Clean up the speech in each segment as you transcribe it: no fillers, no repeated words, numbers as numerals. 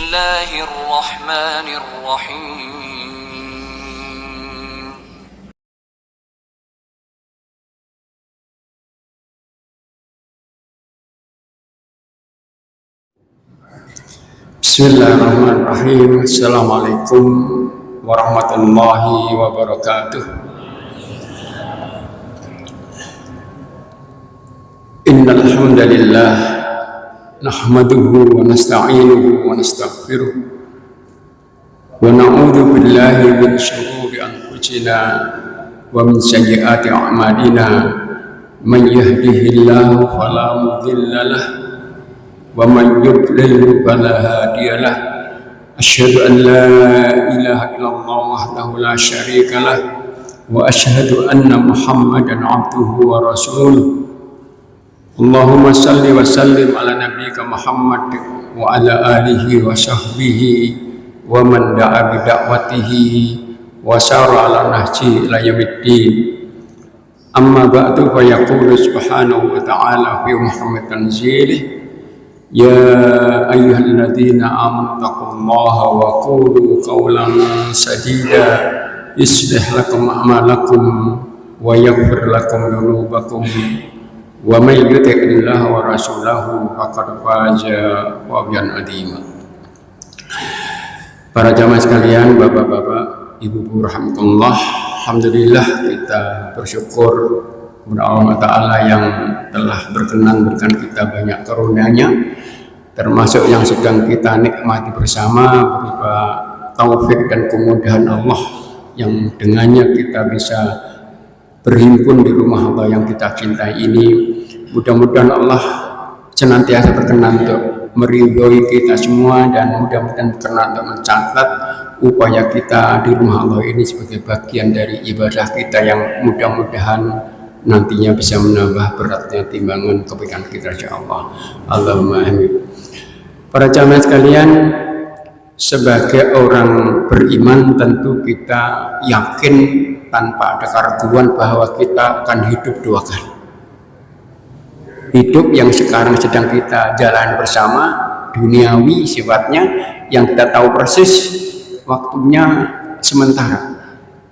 الله الرحمن الرحيم Bismillahirrahmanirrahim. Assalamualaikum warahmatullahi wabarakatuh. Innal hamdalillah nahmaduhu wa nasta'inuhu wa nastaghfiruh wa na'udzu billahi min shururi anfusina wa min sayyiati a'malina. Man yahdihillahu fala mudilla lahu wa man yudlil fala hadiya lahu. Asyhadu an la ilaha illallah wahdahu la syarika lah wa asyhadu anna Muhammadan abduhu wa rasuluh. Allahumma salli wa sallim ala nabiyyika Muhammad wa ala alihi wa sahbihi wa man da'a bi da'watihi wa sara ala nahji ila yaumiddin. Amma ba'du, fa yaqulu subhanahu wa ta'ala fi Muhammad tanzilih: ya ayyuhalladzina amanu taqullaha wa qulu qawlan sadida yuslih lakum a'malakum wa yaghfir lakum dhunubakum wa may yuti'illaha wa rasulahu faqad faza fawzan 'azima. Para jamaah sekalian, bapak-bapak, ibu-ibu rahimakumullah, alhamdulillah kita bersyukur kepada Allah Ta'ala yang telah berkenan berikan kita banyak karunia-Nya, termasuk yang sedang kita nikmati bersama berupa taufik dan kemudahan Allah yang dengannya kita bisa berhimpun di rumah Allah yang kita cintai ini. Mudah-mudahan Allah senantiasa berkenan untuk meridhoi kita semua dan mudah-mudahan berkenan untuk mencatat upaya kita di rumah Allah ini sebagai bagian dari ibadah kita yang mudah-mudahan nantinya bisa menambah beratnya timbangan kebaikan kita insyaallah. Allahumma amin. Para jamaah sekalian, sebagai orang beriman tentu kita yakin tanpa ada keraguan bahwa kita akan hidup dua kali. Hidup yang sekarang sedang kita jalan bersama, duniawi sifatnya, yang kita tahu persis waktunya sementara,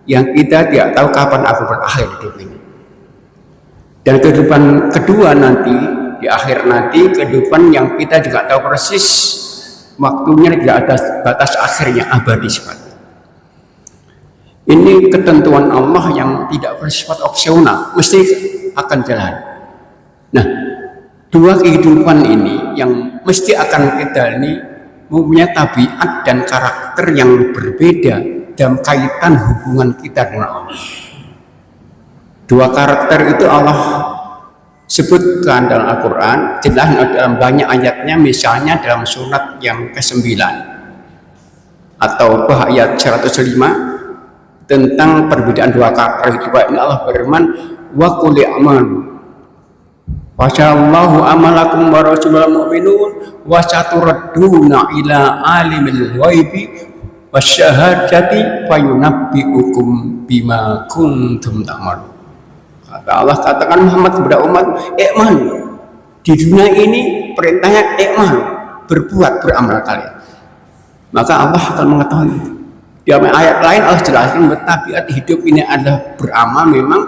yang kita tidak tahu kapan aku berakhir hidup ini. Dan kehidupan kedua nanti, di akhir nanti, kehidupan yang kita juga tahu persis waktunya tidak ada batas akhirnya, abadi sifatnya. Ini ketentuan Allah yang tidak bersifat opsional, mesti akan jalan. Nah, dua kehidupan ini yang mesti akan kita ini mempunyai tabiat dan karakter yang berbeda dalam kaitan hubungan kita dengan Allah. Dua karakter itu Allah sebutkan dalam Al-Quran, jelas dalam banyak ayatnya, misalnya dalam surat yang ke-9 atau ayat 105 tentang perbedaan dua karakter itu. Ini Allah berfirman, wa qul i'malu wa syallahu amalakum wa rasulul mu'minun wa saturadduna ila alimil ghaibi wasyahadati fayunabbiukum bima kuntum ta'malun. Kata Allah, katakan Muhammad kepada umat, i'mal. Di dunia ini perintahnya i'mal, berbuat, beramal kalian. Maka Allah akan mengetahui itu. Di ayat lain Allah jelaskan tabiat hidup ini adalah beramal. Memang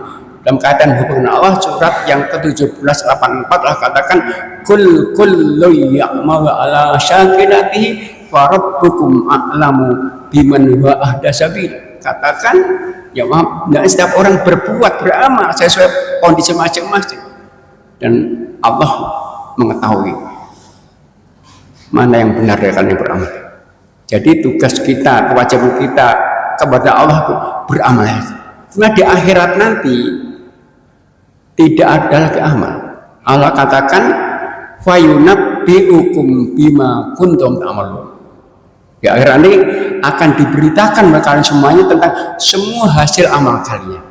dalam kaitan hubungan Allah, surat yang ke-1784 Allah katakan, kullu ya'malu ala syakilatihi fa rabbukum a'lamu biman huwa ahda sabila. Katakan, ya maaf, setiap orang berbuat, beramal sesuai kondisi masing-masing, dan Allah mengetahui mana yang benar dari kalian beramal. Jadi tugas kita, kewajiban kita kepada Allah itu beramal. Karena di akhirat nanti tidak ada lagi amal. Allah katakan, fayunabbiukum bima kuntum ta'malun. Di akhirat ini akan diberitakan kepada kalian semuanya tentang semua hasil amal kalian.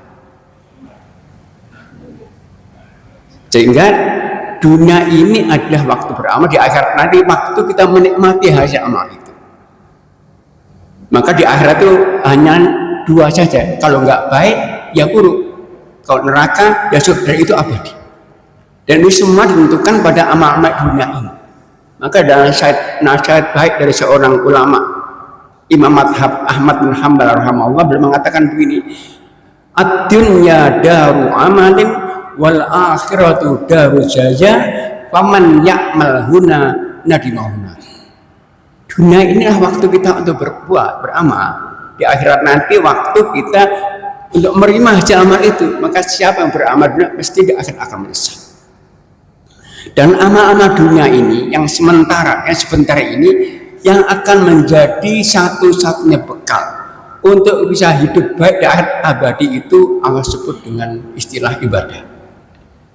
Sehingga dunia ini adalah waktu beramal, di akhirat nanti waktu kita menikmati hasil amal itu. Maka di akhirat itu hanya dua saja, kalau nggak baik ya buruk, kalau neraka ya surga, itu abadi. Dan ini semua ditentukan pada amal-amal dunia ini. Maka dalam nasihat baik dari seorang ulama Imam Madhab Ahmad bin Hanbal rahimahullah beliau mengatakan begini, ad-dunya daru amalin wal akhiratu daru jaza faman ya'mal huna nadimahuna. Dunia inilah waktu kita untuk berbuat, beramal. Di akhirat nanti waktu kita untuk menerima hasil amal itu. Maka siapa yang beramal dunia pasti akan menyesal. Dan amal-amal dunia ini yang sementara, yang sebentar ini yang akan menjadi satu-satunya bekal untuk bisa hidup baik di akhirat abadi itu Allah sebut dengan istilah ibadah.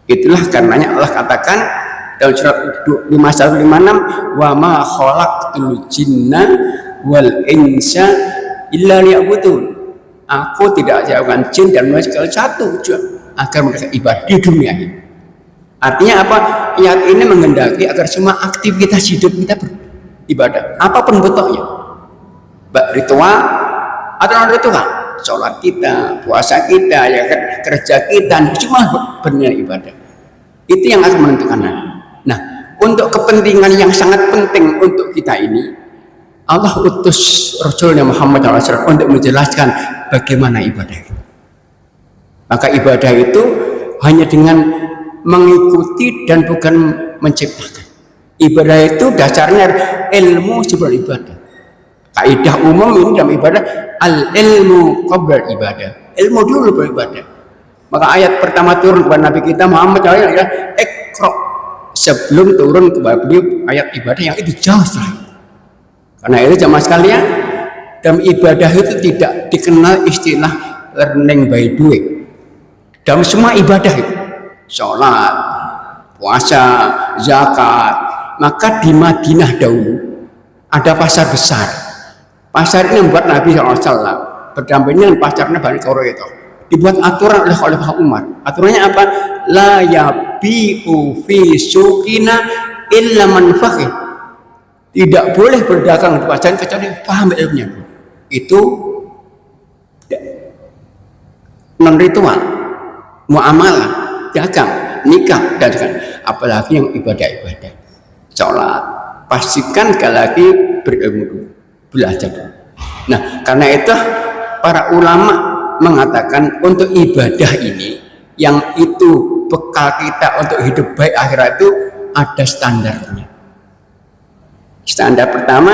Itulah karenanya Allah katakan dalam surat 5156, wa ma khalaqtul jinna wal insa illa liya'budun. Aku tidak jauhkan jin dan manusia kecuali satu tujuan, agar mereka ibadah di dunia ini. Artinya apa? Ayat ini menghendaki agar semua aktivitas hidup kita beribadah, apapun bentuknya, baik ritual atau non ritual, sholat kita, puasa kita, ya kan, kerja kita, cuma benar ibadah. Itu yang akan menentukan. Nah, untuk kepentingan yang sangat penting untuk kita ini, Allah utus Rasulnya Muhammad SAW untuk menjelaskan bagaimana ibadah itu. Maka ibadah itu hanya dengan mengikuti dan bukan menciptakan. Ibadah itu dasarnya ilmu sebelum ibadah. Kaidah umum ini dalam ibadah, al ilmu qabla ibadah. Ilmu dulu beribadah. Maka ayat pertama turun kepada Nabi kita Muhammad SAW adalah Iqra, sebelum turun kepada beliau ayat ibadah yang itu jauh sekali. Karena itu jamaah sekalian, dalam ibadah itu tidak dikenal istilah learning by doing. Dalam semua ibadah itu, sholat, puasa, zakat, maka di Madinah dahulu ada pasar besar. Pasar ini membuat Nabi SAW berdampingan dengan pasarnya Bani Quraidah. Dibuat aturan oleh Khalifah Umar. Aturannya apa? La yabi'u fi suqina illa man faqih. Tidak boleh berdagang di pasar kecuali paham ilmunya. Itu non ritual, muamalah, dagang, nikah, dan apalagi yang ibadah-ibadah, sholat. Pastikan sekali lagi berilmu dulu, belajar dulu. Nah, karena itu para ulama mengatakan untuk ibadah ini yang itu bekal kita untuk hidup baik akhirat itu ada standarnya. Standar pertama,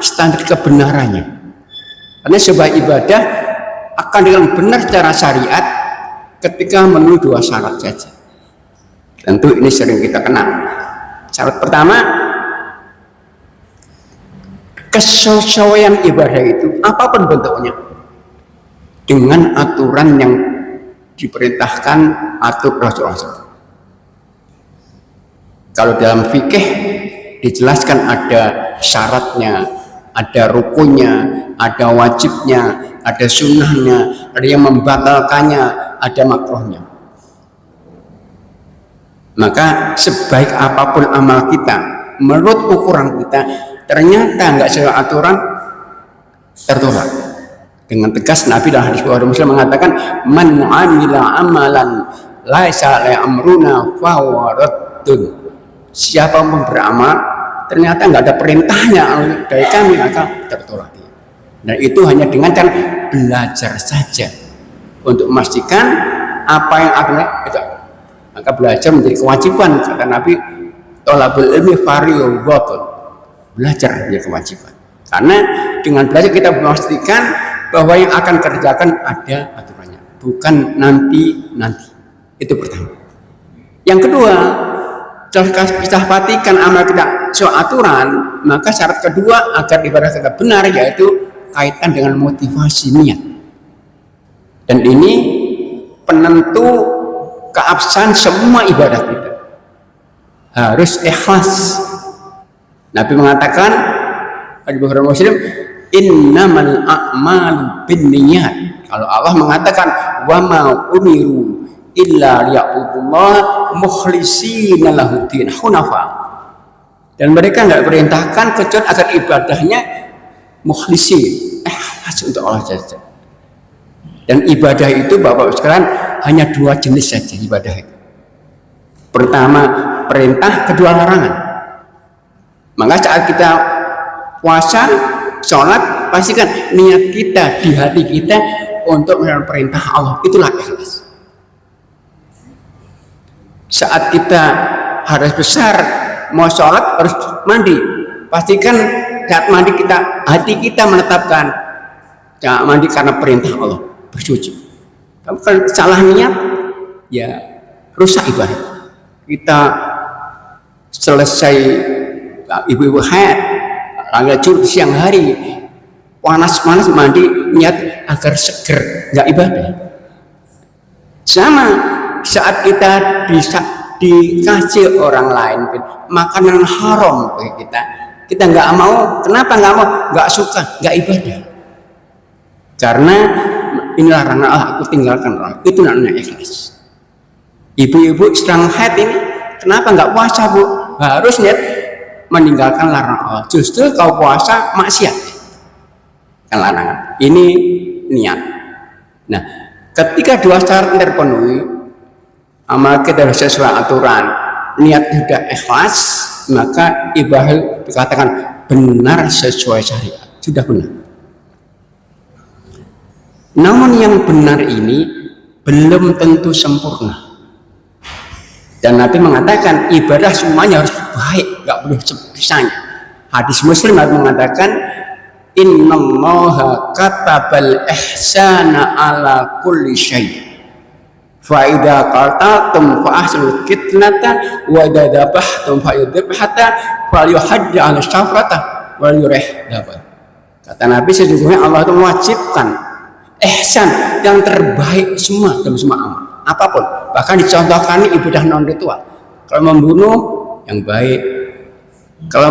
standar kebenarannya. Karena sebuah ibadah akan dengan benar secara syariat ketika memenuhi dua syarat saja. Tentu ini sering kita kenal. Syarat pertama, kesesuaian ibadah itu apapun bentuknya dengan aturan yang diperintahkan atur Rasulullah. Kalau dalam fikih dijelaskan ada syaratnya, ada rukunnya, ada wajibnya, ada sunnahnya, ada yang membatalkannya, ada makruhnya. Maka sebaik apapun amal kita, menurut ukuran kita, ternyata nggak sesuai aturan, tertolak. Dengan tegas Nabi dalam hadis Bukhari Muslim mengatakan, man amila amalan laisa ala amruna fahuwa raddun. Siapa yang beramal ternyata nggak ada perintahnya dari kami, maka tertolak. Dan itu hanya dengan cara belajar saja untuk memastikan apa yang akan itu. Maka belajar menjadi kewajiban, kata Nabi, thalabul ilmi fardhun. Belajar menjadi kewajiban. Karena dengan belajar kita memastikan bahwa yang akan kerjakan ada aturannya, bukan nanti. Itu pertama. Yang kedua, kita perhatikan amal kita sesuai aturan, maka syarat kedua agar ibadah kita benar yaitu kaitan dengan motivasi niat. Dan ini penentu keabsahan semua ibadah kita. Harus ikhlas. Nabi mengatakan di Bukhari Muslim, innamal a'malu binniyat. Kalau Allah mengatakan wa ma umiru illa liya'budullaha mukhlishina lahuddin hunafa. Dan mereka enggak perintahkan kecuali agar ibadahnya mukhlisin, ikhlas untuk Allah saja. Dan ibadah itu Bapak sekalian hanya dua jenis saja ibadah itu. Pertama perintah, kedua larangan. Maka saat kita puasa, sholat, pastikan niat kita di hati kita untuk menjalankan perintah Allah, itulah ikhlas. Saat kita harus besar, mau sholat harus mandi, pastikan saat mandi hati kita menetapkan jangan mandi karena perintah Allah, bersuci. Kalau salah niat, ya rusak ibadah. Kita selesai ibu-ibu haid, lanjut siang hari, panas-panas mandi niat agar seger, nggak ibadah. Sama saat kita dikasih orang lain makanan haram bagi kita nggak mau. Kenapa nggak mau? Nggak suka, nggak ibadah. Karena ini larangan Allah, aku tinggalkan Allah. Itu namanya ikhlas. Ibu-ibu sedang haid ini, kenapa nggak puasa, Bu? Harus niat meninggalkan larangan Allah. Justru kalau puasa maksiat kan larangan. Ini niat. Nah, ketika dua syarat terpenuhi, amal kita sesuai aturan, niat sudah ikhlas, maka ibadah dikatakan benar sesuai syariat, sudah benar. Namun yang benar ini belum tentu sempurna. Dan Nabi mengatakan ibadah semuanya harus baik, nggak boleh sebisanya. Hadis Muslim Nabi mengatakan, innallaha katabal ihsana ala kulli syai'. Fa idza qataltum fa ahsinul kitnata wa idza dabahtum fa yudbihata fa yuhajja 'ala syafrata wa yurih dabat. Kata Nabi, sesungguhnya Allah itu mewajibkan ihsan yang terbaik semua dalam semua amal apapun. Bahkan dicontohkan ibadah non ritual. Kalau membunuh yang baik, kalau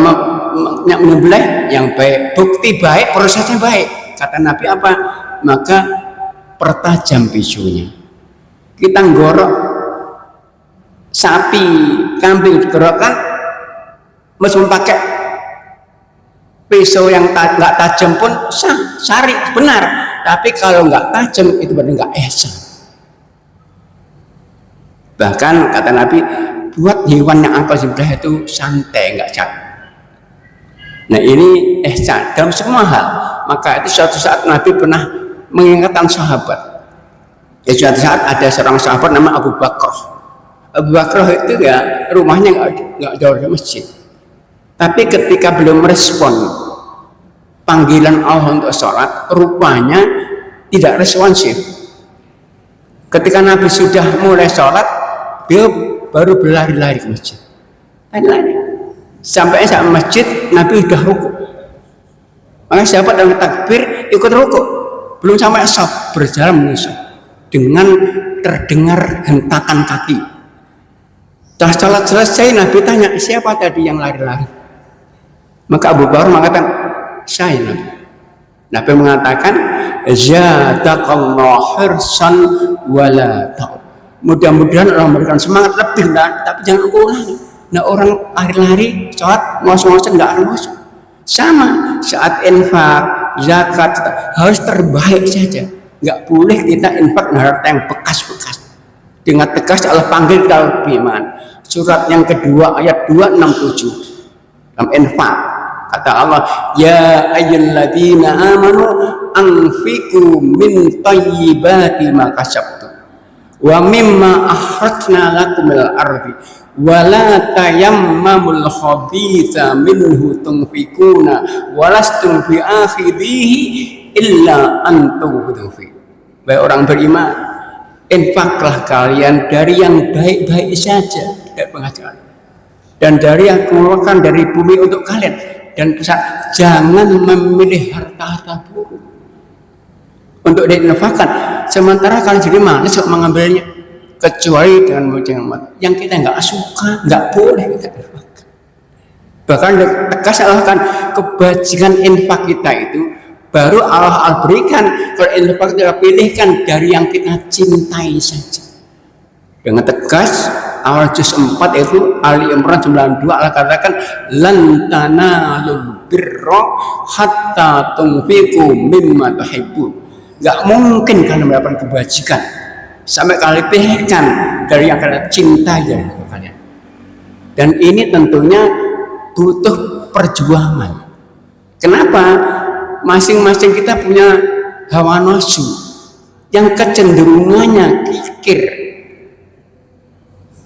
menyembelih yang baik, bukti baik, prosesnya baik. Kata Nabi apa? Maka pertajam bisunya. Kita ngorok sapi, kambing digorokkan, meskipun pakai pisau yang nggak tajam pun syari benar. Tapi kalau nggak tajam itu berarti nggak ihsan. Bahkan kata Nabi, buat hewan yang akal sebelah itu santai, nggak capek. Nah ini ihsan dalam semua hal. Maka itu suatu saat Nabi pernah mengingatkan sahabat. Ya suatu saat ada seorang sahabat nama Abu Bakar. Abu Bakar itu ya rumahnya nggak jauh dari masjid. Tapi ketika belum merespon panggilan Allah untuk sholat, rupanya tidak responsif. Ketika Nabi sudah mulai sholat, dia baru berlari-lari ke masjid. Lari-lari. Sampai masjid, Nabi sudah rukuk. Maka sahabat dengan takbir ikut rukuk. Belum sampai saf, berjalan menuju dengan terdengar hentakan kaki. Setelah sholat selesai, Nabi tanya, siapa tadi yang lari-lari? Maka Abu Bakar mengatakan, saya Nabi. Nabi mengatakan, zadakallahu hirsan wala ta'ud. Mudah-mudahan Allah memberikan semangat lebih, tapi jangan ulangi. Nah orang lari-lari, sholat, ngos-ngosan nggak ngos. Sama saat infak, zakat harus terbaik saja. Nggak boleh kita infak harta yang bekas-bekas. Dengan tegas Allah panggil kita beriman. Surat yang kedua ayat 267 dalam infak. Kata Allah, ya ayyuhalladzina amanu anfiqu min thayyibati ma kasabtum wa mimma akhrajna lakum minal ardi wa la tayammamul khabitha minhu tunfiquna wa lastum bi akhidhihi illa an tughfiru fi. Baik orang beriman, infaklah kalian dari yang baik-baik saja, tidak pengajaran, dan dari yang keluarkan dari bumi untuk kalian. Dan jangan memilih harta-harta buruk untuk diinfakkan, sementara kalian jadi malas untuk mengambilnya, kecuali dengan mudah yang kita nggak suka, nggak boleh kita infakkan. Bahkan tegas Allah kan kebajikan infak kita itu baru Allah berikan. Kalau infak kita pilihkan dari yang kita cintai saja. Dengan tegas awal juz 4 itu Ali Imran 92 Allah katakan lan tanalul birra hatta tunfiqu mimma tuhibbun. Enggak mungkin kalian mendapatkan kebajikan sampai kalian pilihkan dari yang kalian cintai dari kalian. Dan ini tentunya butuh perjuangan. Kenapa? Masing-masing kita punya hawa nafsu yang kecenderungannya kikir.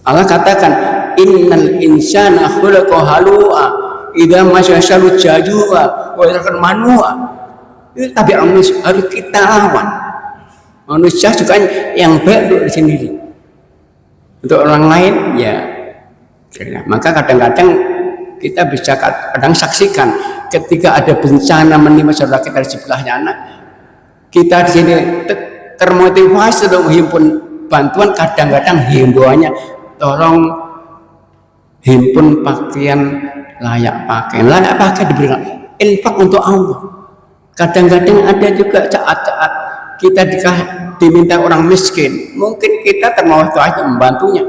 Allah katakan, innal insana khulaqa halu'a idza masyasalu jadua wa ilakan manua. Itu tabiat manusia, harus kita lawan. Manusia suka yang baik untuk sendiri, untuk orang lain ya. Maka kadang-kadang kita bisa kadang saksikan ketika ada bencana menimpa saudara kita di sebelahnya, anak kita di sini termotivasi untuk menghimpun bantuan. Kadang-kadang himbauannya, tolong himpun pakaian layak pakai diberikan infak untuk Allah. Kadang-kadang ada juga saat-saat kita diminta orang miskin, mungkin kita termotivasi membantunya.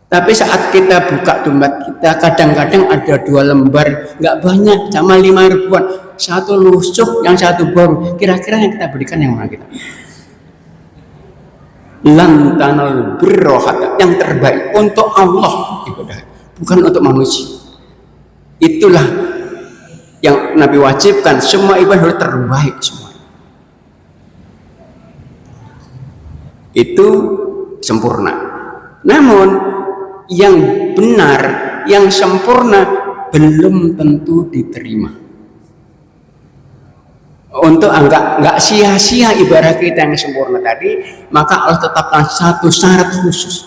Tapi saat kita buka dompet kita, kadang-kadang ada 2 lembar, nggak banyak, sama 5 ribuan, 1 lusuh, yang 1 baru. Kira-kira yang kita berikan yang mana kita? Lan tanal birra yang terbaik untuk Allah ibadah, bukan untuk manusia. Itulah yang Nabi wajibkan, semua ibadah harus terbaik semua. Itu sempurna. Namun yang benar, yang sempurna belum tentu diterima. Untuk enggak sia-sia ibadah kita yang sempurna tadi, maka Allah tetapkan satu syarat khusus.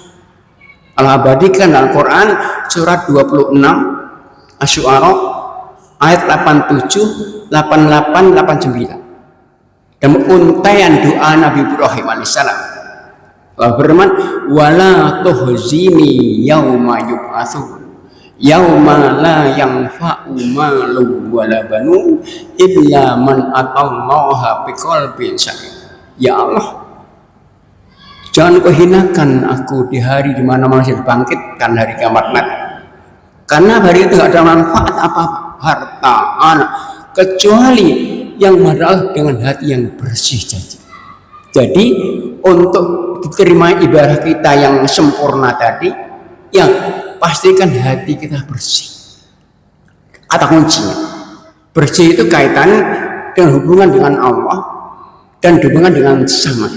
Allah abadikan dalam Quran surat 26 Asy-Syu'ara ayat 87, 88, 89. Dan untaian doa Nabi Ibrahim alaihissalam. Allah berfirman, wala tuhzini yauma yub'atsun yauma la yanfa'u malu wala banu illa man atallaha biqalbin salim. Ya Allah, jangan kau hinakan aku di hari di mana manusia dibangkitkan hari kiamat nanti. Karena hari itu tidak ada manfaat apa-apa, harta, anak, kecuali yang adalah dengan hati yang bersih saja. Jadi untuk diterima ibadah kita yang sempurna tadi, yang pastikan hati kita bersih. Kata kuncinya, bersih itu kaitan dengan hubungan dengan Allah dan hubungan dengan sesama.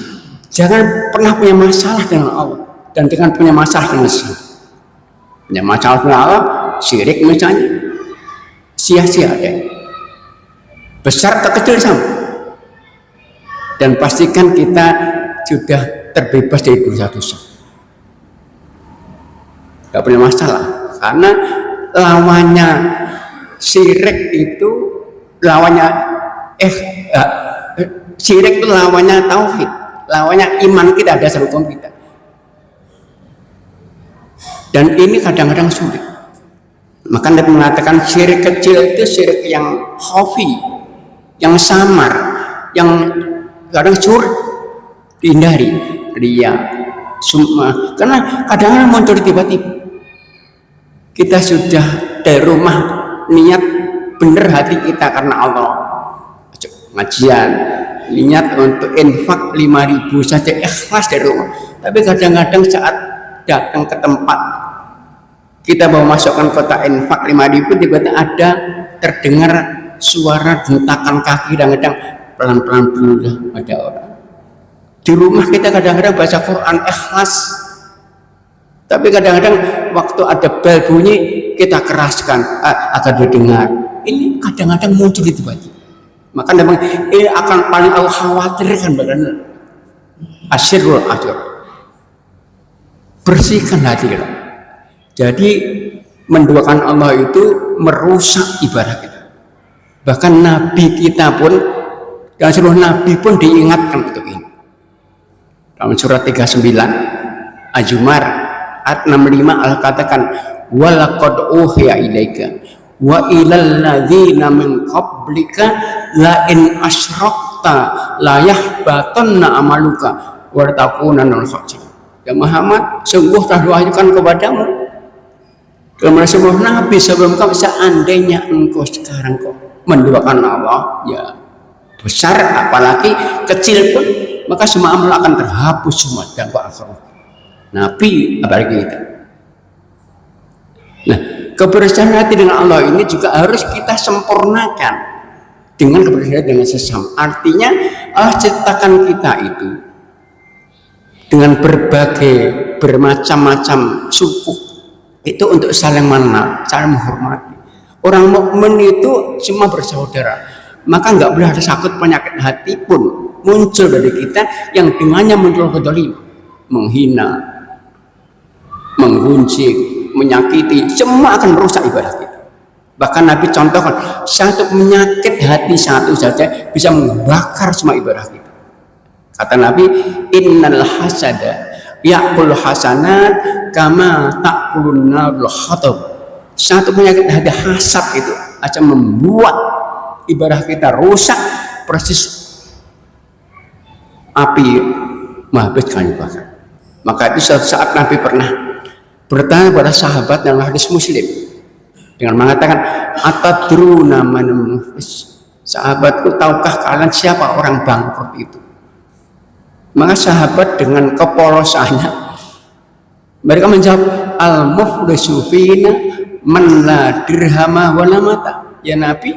Jangan pernah punya masalah dengan Allah dan dengan punya masalah dengan sesama. Punya masalah dengan Allah, syirik misalnya, sia-sia deh. Besar atau kecil sama. Dan pastikan kita sudah terbebas dari dosa-dosa. Gak punya masalah, karena lawannya syirik itu lawannya syirik itu lawannya tauhid, lawannya iman kita, dasar hukum kita. Dan ini kadang-kadang sulit. Maka Nabi mengatakan syirik kecil itu syirik yang khafi, yang samar, yang kadang sulit dihindari. Ria, summa, karena kadang-kadang muncul tiba-tiba. Kita sudah dari rumah niat benar hati kita karena Allah, ngajian, niat untuk infak 5.000 saja ikhlas dari rumah. Tapi kadang-kadang saat datang ke tempat kita mau masukkan kotak infak 5.000, tiba-tiba ada terdengar suara hentakan kaki, kadang-kadang pelan-pelan dulu ada orang. Di rumah kita kadang-kadang baca Quran ikhlas, tapi kadang-kadang waktu ada bel bunyi kita keraskan agar didengar. Ini kadang-kadang muncul itu banyak. Maka ini akan paling aku khawatirkan bagian asyirul asyir. Bersihkan hati kita. Jadi menduakan Allah itu merusak ibadah kita. Bahkan Nabi kita pun dan seluruh Nabi pun diingatkan untuk ini. Dalam surat 39 Az-Zumar ayat 65 Allah katakan, walaqad uhiya ilaika wa ilal ladzina min qablika la in asyrakta la yahbatanna amaluka wa takunanna khasirin. Ya Muhammad, sungguh telah diwahyukan kepadamu kepada seluruh nabi sebelum kau, seandainya engkau sekarang kau menduakan Allah ya besar, apalagi kecil pun, maka semua amal akan terhapus semua dampak akhirat. Nabi apalagi kita. Nah, kebersihan hati dengan Allah ini juga harus kita sempurnakan dengan kebersihan dengan sesama. Artinya Allah ciptakan kita itu dengan bermacam-macam suku itu untuk saling mengenal, saling menghormati. Orang mukmin itu cuma bersaudara, maka nggak boleh ada sakit penyakit hati pun muncul dari kita yang dengannya muncul kedoliman, menghina, menggunjing, menyakiti, semua akan merusak ibadah kita. Bahkan Nabi contohkan satu penyakit hati satu saja bisa membakar semua ibadah kita. Kata Nabi, innal hasada ya'kul hasanat kama ta'kulun narul hatab. Satu penyakit hati hasad itu akan membuat ibadah kita rusak persis api menghabiskan bakar. Maka itu suatu saat Nabi pernah bertanya pada sahabat dalam hadis Muslim dengan mengatakan, atadruna man muflis? Sahabatku, tahukah kalian siapa orang bangkrut itu? Maka sahabat dengan kepolosannya mereka menjawab, al-muflisu fina man la dirhama wala mata. Ya Nabi,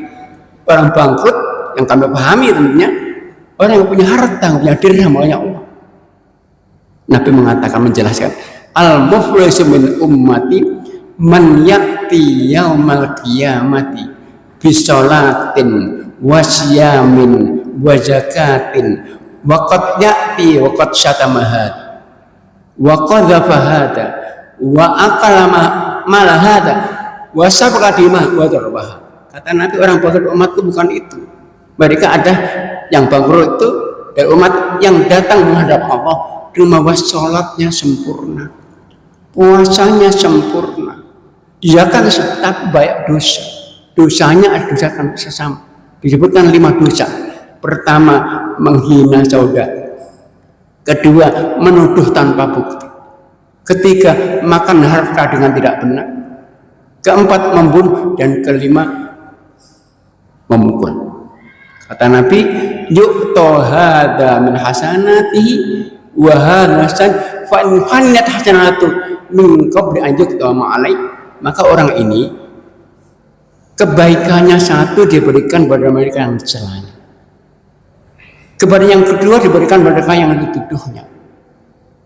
orang bangkrut yang kami pahami tentunya orang yang punya harta, yang punya dirham, banyak uang. Nabi mengatakan, menjelaskan, al-muflisu min ummati man yakti yaumal qiyamati bisolatin wasyamin wazakatin waqad ya'ti waqad syatamahat wa qadhafa hada wa akala malahada wa sabqa dimah wa darbaha. Kata Nabi, orang bangkrut umatku bukan itu. Mereka ada yang bangkrut itu dari umat yang datang menghadap Allah dengan membawa sholatnya sempurna, puasanya sempurna, dia kan tapi banyak dosa. Dosanya ada dosa kan sesama. Disebutkan 5 dosa. Pertama, menghina saudara. Kedua, menuduh tanpa bukti. Ketiga, makan harta dengan tidak benar. Keempat, membunuh. Dan kelima, memukul. Kata Nabi, yu'to hadha min hasanatihi wa hadha hasan fa in faniyat hasanatu min qabli an yuqta ma'alai. Maka orang ini kebaikannya satu diberikan pada mereka yang celanya. Kepada yang kedua diberikan pada mereka yang dituduhnya.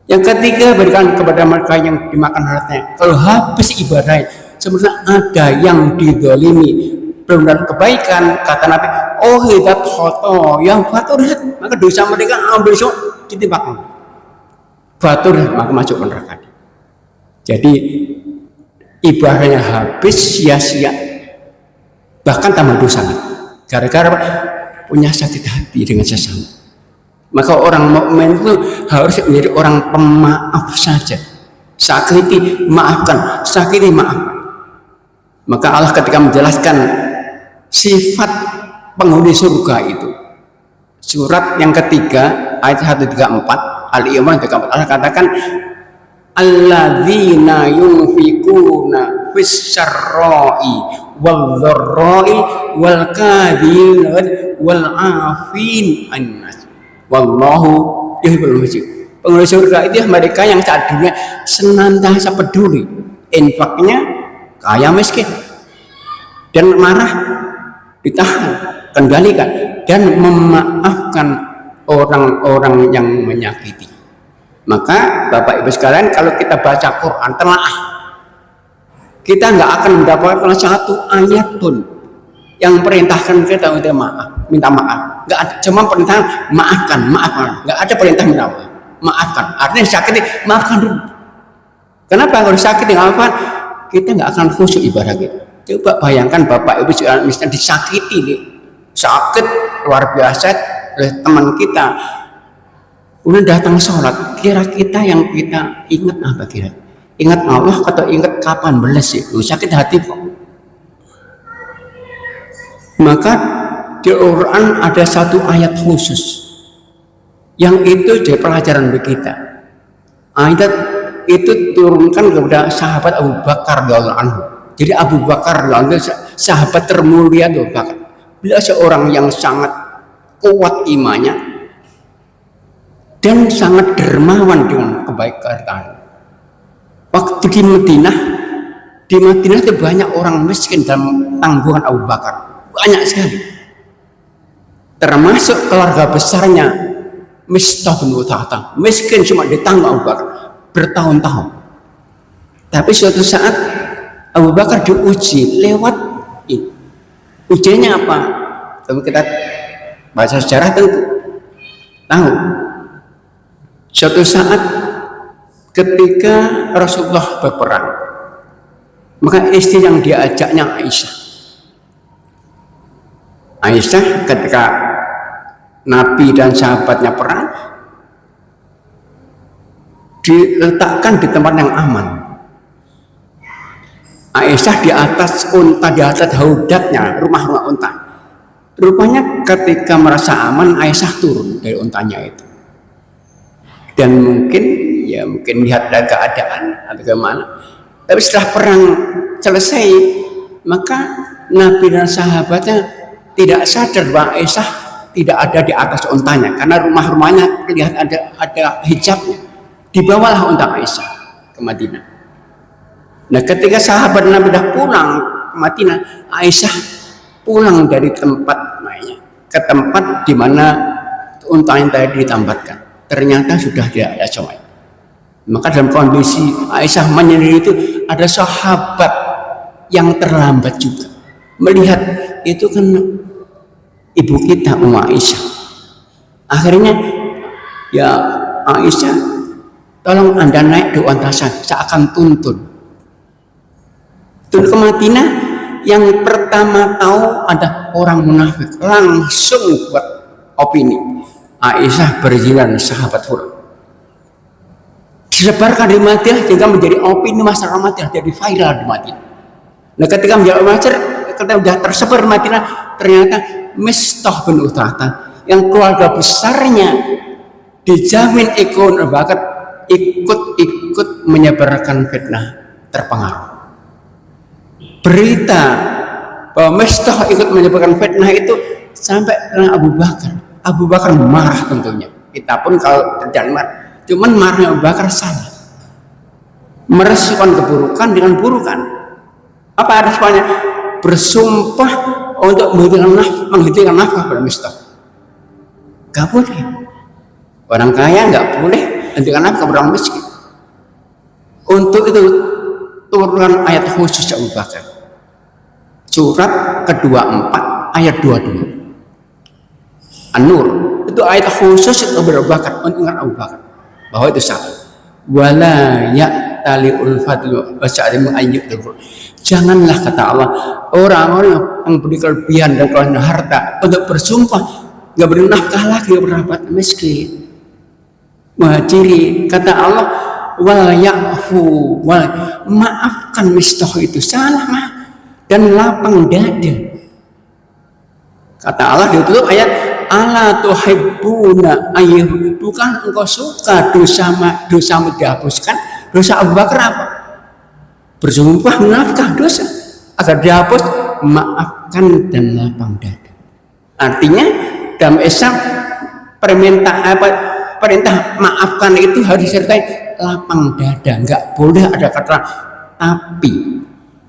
Yang ketiga berikan kepada mereka yang dimakan hartanya. Kalau habis ibadah, sebenarnya ada yang dizalimi, belum dapat kebaikan. Kata Nabi, oh hidat khoto yang faturat, maka dosa mereka ambil semua ditimpakan. Faturat, maka masuk neraka. Jadi ibadahnya habis sia-sia, bahkan tambah dosa. Gara-gara punya sakit hati dengan sesama. Maka orang mukmin itu harus menjadi orang pemaaf saja. Sakiti maafkan, sakiti maafkan. Maka Allah ketika menjelaskan sifat penghuni surga itu, surat yang ketiga ayat 134 Al-Imran 34, Allah katakan, alladzina yunfikuna fis syarra'i wal dharra'i wal kadhina wal afin annas wallahu yuhibbul muhsinin. Penghuni surga itu mereka yang saat dunia senantiasa peduli, infaknya kaya miskin, dan marah ditahan, kendalikan, dan memaafkan orang-orang yang menyakiti. Maka Bapak Ibu sekalian, kalau kita baca Quran telaah, kita nggak akan mendapatkan satu ayat pun yang perintahkan kita untuk minta maaf. Nggak ada, cuma perintah maafkan, nggak ada perintah minta maaf. Maafkan, artinya sakit, maafkan dulu. Kenapa harus sakit maafkan? Kita nggak akan khusyuk ibadah kita. Coba bayangkan Bapak Ibu sekalian, misalnya disakiti nih, sakit luar biasa oleh teman kita, udah datang sholat, kira kita yang kita ingat apa kira? Ingat Allah atau ingat kapan belas itu? Sakit hati kok. Maka di Al-Quran ada satu ayat khusus yang itu jadi pelajaran bagi kita. Ayat itu turunkan kepada sahabat Abu Bakar radhiyallahu anhu. Jadi Abu Bakar radhiyallahu anhu sahabat termulia Abu Bakar. Beliau seorang yang sangat kuat imannya dan sangat dermawan dengan kebaikan. Waktu di Madinah Di Madinah itu banyak orang miskin dalam tanggungan Abu Bakar, banyak sekali. Termasuk keluarga besarnya Mistah bin Uthathah, miskin cuma ditanggung Abu Bakar bertahun-tahun. Tapi suatu saat Abu Bakar diuji lewat ini. Ujiannya apa? Kalau kita baca sejarah tentu tahu. Suatu saat ketika Rasulullah berperang, maka istri yang diajaknya Aisyah. Aisyah ketika Nabi dan sahabatnya perang, diletakkan di tempat yang aman. Aisyah di atas unta, di atas haudatnya, rumah-rumah unta. Rupanya ketika merasa aman, Aisyah turun dari untanya itu. Dan mungkin lihat ada keadaan atau kemana. Tapi setelah perang selesai, maka Nabi dan sahabatnya tidak sadar bahwa Aisyah tidak ada di atas untanya, karena rumah-rumahnya terlihat ada hijabnya. Dibawalah unta Aisyah ke Madinah. Nah, ketika sahabat Nabi sudah pulang ke Madinah, Aisyah pulang dari tempat mainnya ke tempat di mana unta yang tadi ditambahkan. Ternyata sudah tidak ada semuanya. Maka dalam kondisi Aisyah menyendiri itu, ada sahabat yang terlambat juga melihat itu kan ibu kita Ummu Aisyah. Akhirnya, ya Aisyah, tolong Anda naik di unta saya akan tuntun. Turun ke Madinah, yang pertama tahu ada orang munafik, langsung buat opini Aisyah berjalan sahabat full. Disebarkan di Madinah sehingga menjadi opini masyarakat Madinah, jadi viral di Madinah. Nah, ketika menjadi masyarakat, ketika sudah tersebar di Madinah, ternyata Mistah bin Uthathah yang keluarga besarnya dijamin ekonomi bakat ikut menyebarkan fitnah, terpengaruh. Berita bahwa Mistah ikut menyebarkan fitnah itu sampai ke Abu Bakar. Abu Bakar marah tentunya. Kita pun kalau terjadi marah, cuman marahnya Abu Bakar salah. Merespon keburukan dengan burukan. Apa responnya? Bersumpah untuk menghentikan nafkah pada Mistah. Gak boleh. Orang kaya gak boleh hentikan nafkah pada orang miskin. Untuk itu turunkan ayat khusus Abu Bakar. Surat ke-24 ayat 22. An-Nur. Itu ayat khusus Abu Bakar, untuk Abu Bakar bahwa itu salah. Wala ya'tali'ul fadlu wasa'limu ayyu'ul. Janganlah, kata Allah, orang-orang yang beri kelebihan dan kelebihan harta untuk bersumpah nggak beri nafkah lagi berapa miskin. Muhajirin, kata Allah, wal ya'fu, maafkan Mistah itu salah mah dan lapang dada. Kata Allah ditutup ayat, ala tuhibbuna ayyuh, bukan engkau suka dosamu dihapuskan. Dosa Abu Bakar apa? Bersumpah menafkah dosa agar dihapus, maafkan dan lapang dada. Artinya dalam Islam perintah maafkan itu harus disertai lapang dada, nggak boleh ada kata tapi.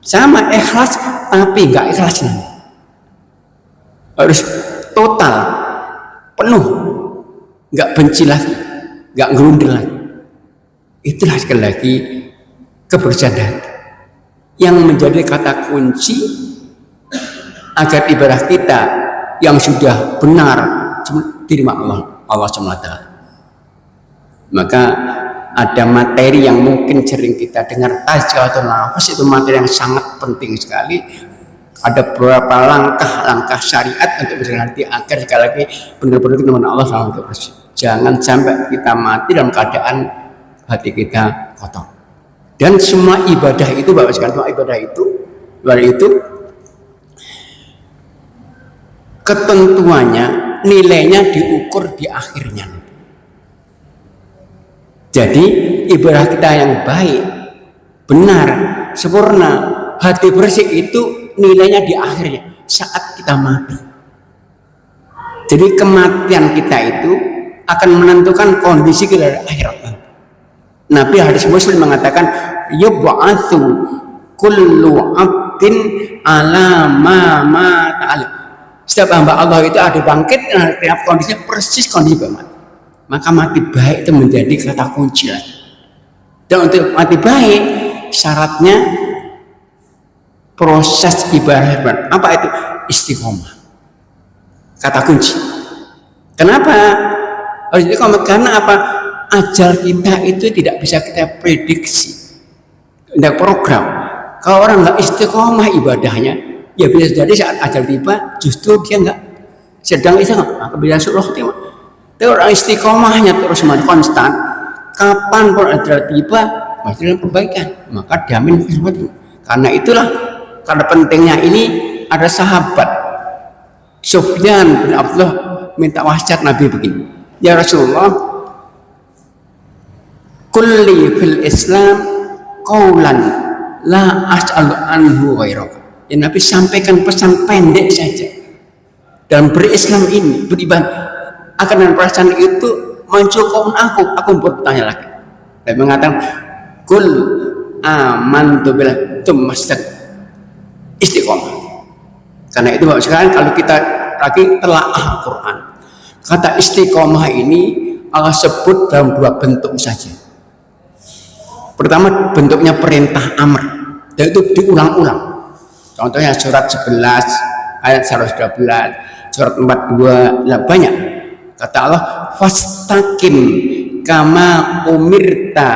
Sama ikhlas tapi nggak ikhlas, harus total penuh, nggak benci lagi, nggak ngerundel lagi. Itulah sekali lagi keberjadahan yang menjadi kata kunci agar ibadah kita yang sudah benar diterima Allah SWT. Maka ada materi yang mungkin sering kita dengar, tazkiyatun nafas, itu materi yang sangat penting sekali. Ada beberapa langkah syariat untuk berjalan hati agar sekali lagi benar-benar kita menemukan Allah SWT. Jangan sampai kita mati dalam keadaan hati kita kotor. Dan semua ibadah itu, Bapak sekalian, semua ibadah itu ketentuannya, nilainya diukur di akhirnya. Jadi ibadah kita yang baik, benar, sempurna, hati bersih itu nilainya di akhirnya, saat kita mati. Jadi kematian kita itu akan menentukan kondisi kita di akhirat. Nabi hadis Muslim mengatakan, yub'atsu kullu abdin ala ma ta'ala. Setiap hamba Allah itu ada bangkit dan kondisinya persis kondisi mati. Maka mati baik itu menjadi kata kunci lagi. Dan untuk mati baik syaratnya proses ibadah. Apa itu? Istiqomah. Kata kunci. Kenapa harus istiqomah? Karena apa? Ajal kita itu tidak bisa kita prediksi, tidak program. Kalau orang nggak istiqomah ibadahnya, ya bisa jadi saat ajal tiba justru dia nggak sedang istiqomah, maka bisa suruh timah. Tapi orang istiqomahnya terus konstan, kapan pun ajal tiba masih dalam perbaikan, maka jamin sesuatu. Karena itulah, karena pentingnya ini ada sahabat Sufyan bin Abdullah minta wasiat Nabi begini, ya Rasulullah, kulli fil Islam qaulan la as'alu anhu ghairaka. Ya Nabi sampaikan pesan pendek saja dan berislam ini, beribadah akan dengan perasaan itu mencukupkan aku bertanya lagi dan mengatakan kul amantu billah tsumma istiqomah. Karena itu sekarang kalau kita lagi telaah Al-Quran, kata istiqomah ini Allah sebut dalam dua bentuk saja. Pertama bentuknya perintah amr, dan itu diulang-ulang. Contohnya surat 11 ayat 112, surat 42, ya banyak. Kata Allah, fastaqim kama umirta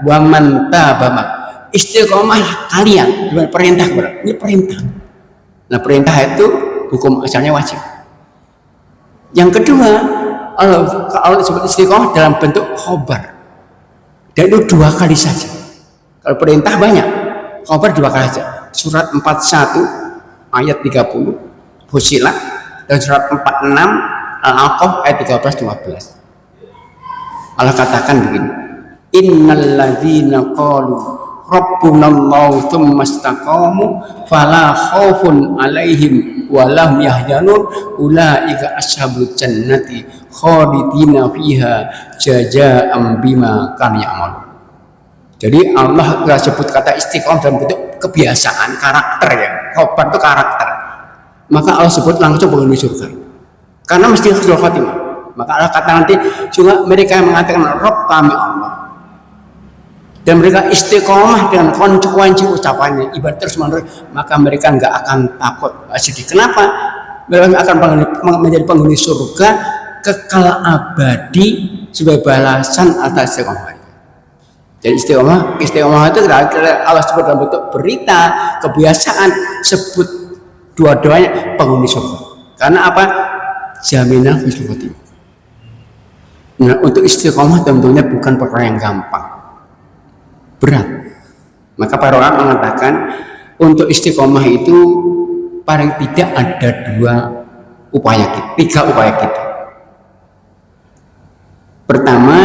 wa man tabama. Istiqomah kalian dengan perintah, ini perintah. Nah perintah itu hukum asalnya wajib. Yang kedua, Allah sebut istiqomah dalam bentuk khobar. Dan itu 2 kali saja. Kalau perintah banyak, khobar 2 kali saja. Surat 41 ayat 30 Fusilat, dan surat 46 Al-Aqaf ayat 13-15. Allah katakan begini, innalladzina qalu rabbunallahu tsumma istaqamu fala khaufun alaihim wa lahum yahzanun ulaika ashabul jannati khalidina fiha jazaa'an bima kanu ya'malun. Jadi Allah sebut kata istiqomah dalam bentuk kebiasaan, karakter ya. Khobar itu karakter. Maka Allah sebut langsung penghuni surga. Karena mesti husnul khotimah. Maka Allah kata nanti juga mereka yang mengatakan Rabb kami Allah. Dan mereka istiqomah dengan konsekuensi ucapannya, ibadah terus menerus, maka mereka nggak akan takut sedih. Kenapa? Mereka akan menjadi penghuni surga kekal abadi sebagai balasan atas istiqomah. Jadi istiqomah itu Allah sebut dalam bentuk berita, kebiasaan, sebut dua-duanya penghuni surga. Karena apa? Jaminan husnul khotimah. Nah, untuk istiqomah tentunya bukan perkara yang gampang, berat. Maka para ulama mengatakan untuk istiqomah itu paling tidak ada 3 upaya kita. Pertama,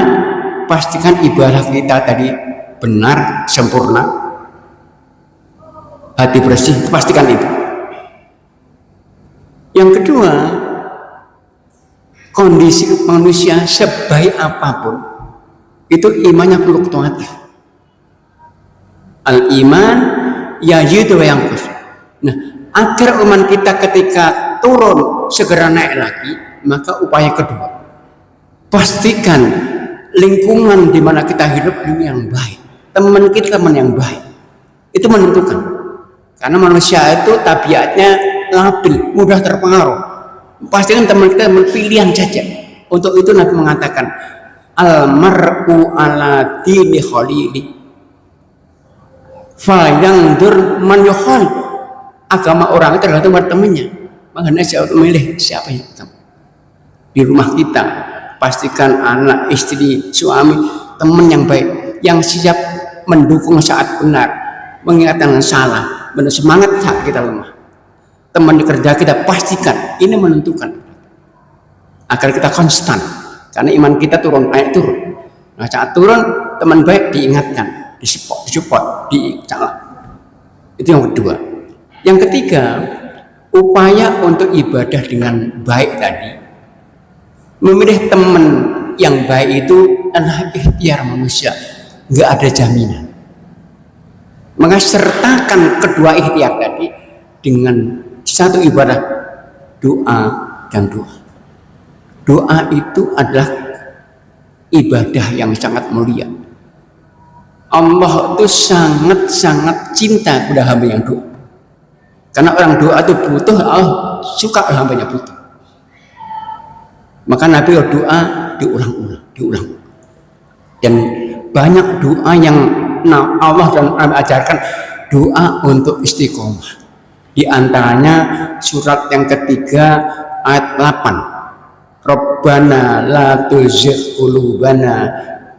pastikan ibadah kita tadi benar, sempurna, hati bersih, pastikan itu. Yang kedua, kondisi manusia sebaik apapun itu imannya fluktuatif. Al-iman yazidu wa yanqus. Nah, agar iman kita ketika turun segera naik lagi, maka upaya kedua, pastikan lingkungan di mana kita hidup ini yang baik, teman kita teman yang baik. Itu menentukan. Karena manusia itu tabiatnya labil, mudah terpengaruh. Pastikan teman kita pilihan saja. Untuk itu Nabi mengatakan, al-mar'u ala dini khalili fa yandur man yukhal. Agama orang itu tergantung pada temannya. Makanya saya memilih siapa yang utama. Di rumah kita pastikan anak, istri, suami, teman yang baik, yang siap mendukung saat benar, mengingatkan salah, semangat saat kita lemah. Teman di kerja kita pastikan ini menentukan agar kita konstan, karena iman kita turun, naik turun. Nah, saat turun teman baik diingatkan, disupport, itu yang kedua. Yang ketiga, upaya untuk ibadah dengan baik tadi, memilih teman yang baik itu adalah ikhtiar manusia, nggak ada jaminan. Maka sertakan kedua ikhtiar tadi dengan satu ibadah, doa dan doa. Doa itu adalah ibadah yang sangat mulia. Allah itu sangat-sangat cinta kepada hamba yang doa. Karena orang doa itu butuh, Allah suka hambanya butuh. Maka Nabi doa diulang-ulang. Dan banyak doa yang Allah dan Nabi ajarkan, doa untuk istiqomah. Di antaranya surat yang ketiga ayat 8. Rabbana la tuzigh qulubana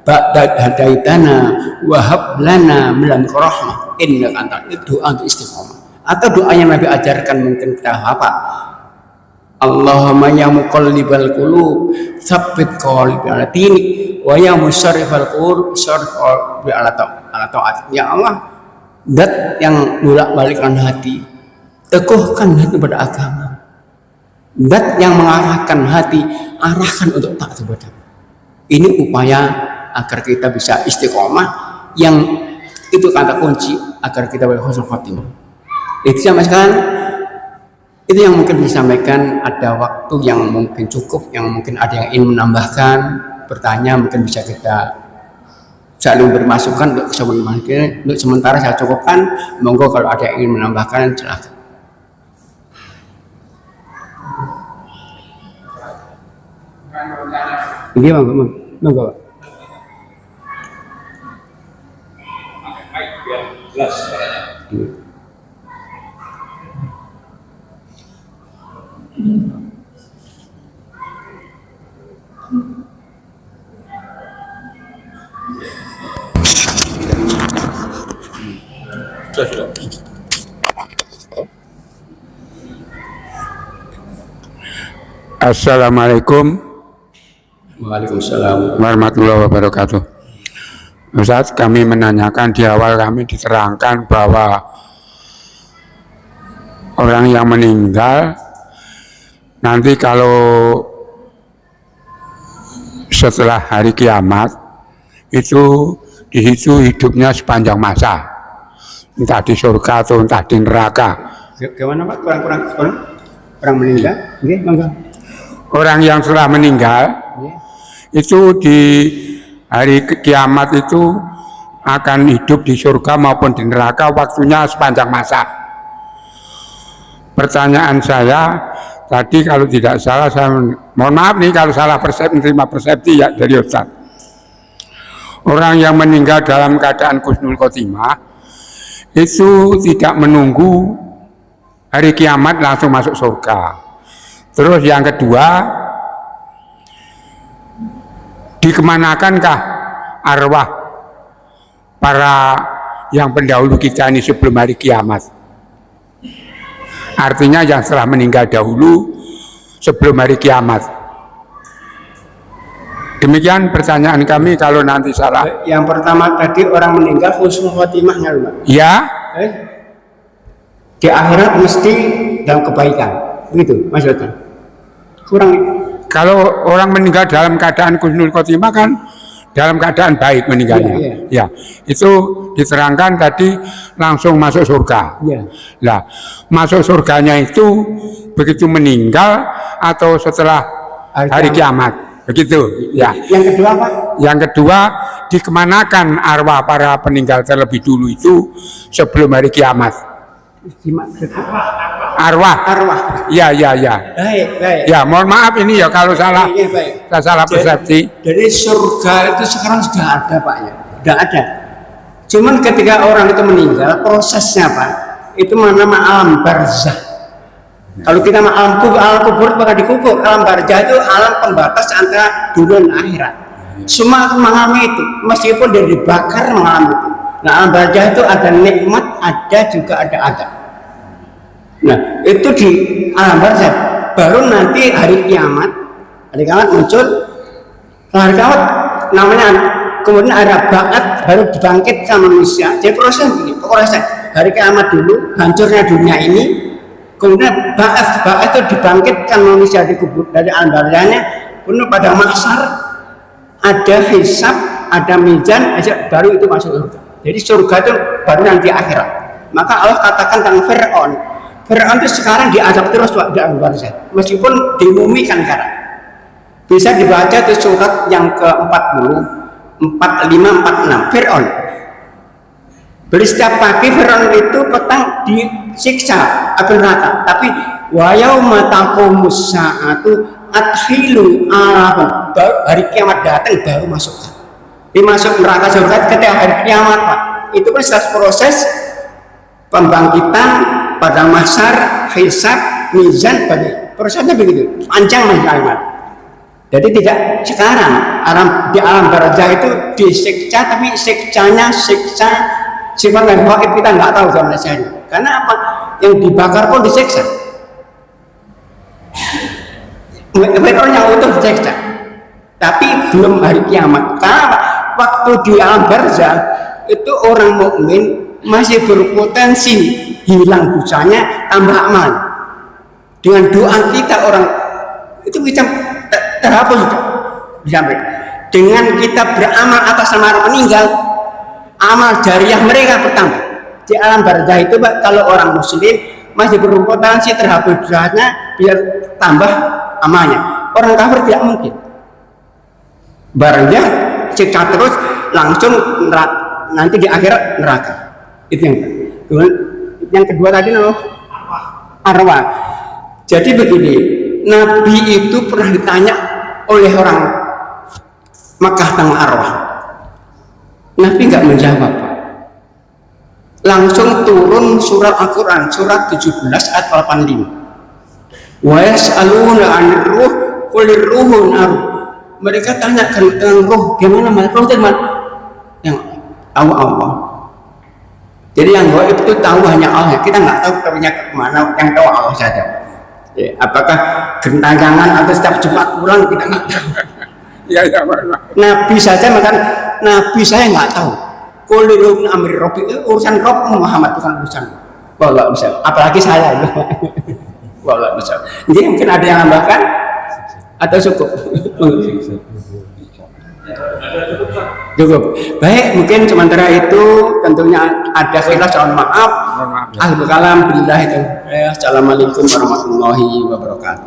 ba'da hadaitana wa hab lana min ladunka rahmah innaka antal. Itu doa untuk istiqomah. Atau doa yang Nabi ajarkan mungkin kita hafal. Allahumma ya muqallibal qulub tsabbit qalbi ala dinik wa ya musarrifal qulub sarrif qalbi ala ta'at. Ya Allah, zat yang bolak-balikkan hati, teguhkan hati pada agama. Zat yang mengarahkan hati, arahkan untuk taat kepada-Mu. Ini upaya agar kita bisa istiqomah, yang itu kata kunci agar kita berhusnul khotimah. Itu sama sekali. Itu yang mungkin disampaikan. Ada waktu yang mungkin cukup, yang mungkin ada yang ingin menambahkan, bertanya, mungkin bisa kita saling bermasukan untuk kesemuanya. Untuk sementara saya cukupkan. Monggo kalau ada yang ingin menambahkan, silakan. Ini monggo. Assalamualaikum Waalaikumsalam warahmatullahi wabarakatuh. Ustaz, kami menanyakan, di awal kami diterangkan bahwa orang yang meninggal nanti kalau setelah hari kiamat itu dihitung hidupnya sepanjang masa, entah di surga atau entah di neraka. Gimana Pak? Orang meninggal? Monggo. Orang yang telah meninggal itu di hari kiamat itu akan hidup di surga maupun di neraka, waktunya sepanjang masa. Pertanyaan saya tadi, kalau tidak salah, saya mohon maaf nih kalau salah menerima persepsi ya dari Ustaz. Orang yang meninggal dalam keadaan husnul khotimah itu tidak menunggu hari kiamat langsung masuk surga. Terus yang kedua, dikemanakanlah arwah para yang pendahulu kita ini sebelum hari kiamat? Artinya yang telah meninggal dahulu sebelum hari kiamat. Demikian pertanyaan kami, kalau nanti salah. Yang pertama tadi orang meninggal husnul khotimahnya, Pak. Ya. Di akhirat mesti dalam kebaikan. Begitu maksudnya. Kurang. Kalau orang meninggal dalam keadaan husnul khotimah kan dalam keadaan baik meninggalnya. Ya, itu diterangkan tadi langsung masuk surga. Nah, masuk surganya itu begitu meninggal atau setelah hari kiamat, begitu. Ya. Yang kedua Pak? Yang kedua, dikemanakan arwah para peninggal terlebih dulu itu sebelum hari kiamat? Arwah. Ya. Baik. Ya, mohon maaf ini ya kalau salah. Saya salah persepsi. Jadi surga itu sekarang sudah ada Pak ya. Sudah ada. Cuman ketika orang itu meninggal, prosesnya Pak, itu nama alam barzah. Kalau kita alam kubur bakal dikubur. Alam barzah itu alam pembatas antara dunia dan akhirat. Semua mengalami itu, meskipun dia dibakar mengalami itu. Nah, alam barzah itu ada nikmat, ada juga ada adab. Nah, itu di alam barzah. Baru nanti hari kiamat muncul. Hari kiamat namanya, kemudian ada ba'at, baru dibangkitkan manusia. Jadi proses begini, prosesnya hari kiamat dulu, hancurnya dunia ini, kemudian ba'at itu dibangkitkan manusia di kubur dari alam barzahnya, kemudian pada mahsyar ada hisab, ada mizan, baru itu masuk surga. Jadi surga itu baru nanti akhirat. Maka Allah katakan tentang Fir'aun. Fir'aun itu sekarang diazab terus di alam barzah, meskipun dimumikan sekarang. Bisa dibaca di surat yang ke-40, 45, 46. Fir'aun. Beli setiap pagi Fir'aun itu petang disiksa api neraka. Tapi wa yauma taqumus sa'atu adkhilu alahum. Baru hari kiamat datang baru masuk. Dimasuk neraka surga ketika hari kiamat, Pak. Itu proses pembangkitan pada mahsyar, hisab, mizan, prosesnya begitu. Panjang Mas kalimat. Jadi tidak sekarang di alam barzah itu disiksa, tapi siksanya siksa sifat yang gaib kita nggak tahu zaman saya. Karena apa? Yang dibakar pun disiksa. Fir'aun yang utuh disiksa. Tapi belum hari kiamat. Karena waktu di alam barzah itu orang mukmin masih berpotensi hilang dosanya, tambah amal. Dengan doa kita orang itu bisa terhapus. Dengan kita beramal atas nama orang meninggal, amal jariah mereka bertambah. Di alam barzah itu, Pak, kalau orang muslim masih berpotensi terhapus dosanya, biar tambah amalnya. Orang kafir tidak mungkin. Barangnya siksa terus langsung nanti di akhirat neraka. Itu yang kedua tadi arwah. Jadi begini, Nabi itu pernah ditanya oleh orang Makkah tentang arwah. Nabi nggak menjawab. Langsung turun surat Al-Quran, surat 17 ayat 85. Wa yas'aluna 'anir ruh qulir ruhun ar. Mereka tanya tentang roh, gimana roh itu yang tahu Allah. Jadi yang gaib itu tahu hanya Allah. Kita nggak tahu tahunya kemana, yang tahu Allah saja. Ya, apakah gentayangan atau setiap Jumat pulang kita nggak tahu. Ya. Nabi saja makan, Nabi saya nggak tahu. Kulirun amri Robi itu urusan Rob Muhammad, bukan urusan. Wallah bisa. Apalagi saya. Wallah bisa. Jadi mungkin ada yang nambahkan atau cukup? Cukup. Baik, mungkin sementara itu tentunya ada khilaf, mohon maaf. Akhirul kalam billahi taufiq. Assalamualaikum warahmatullahi wabarakatuh.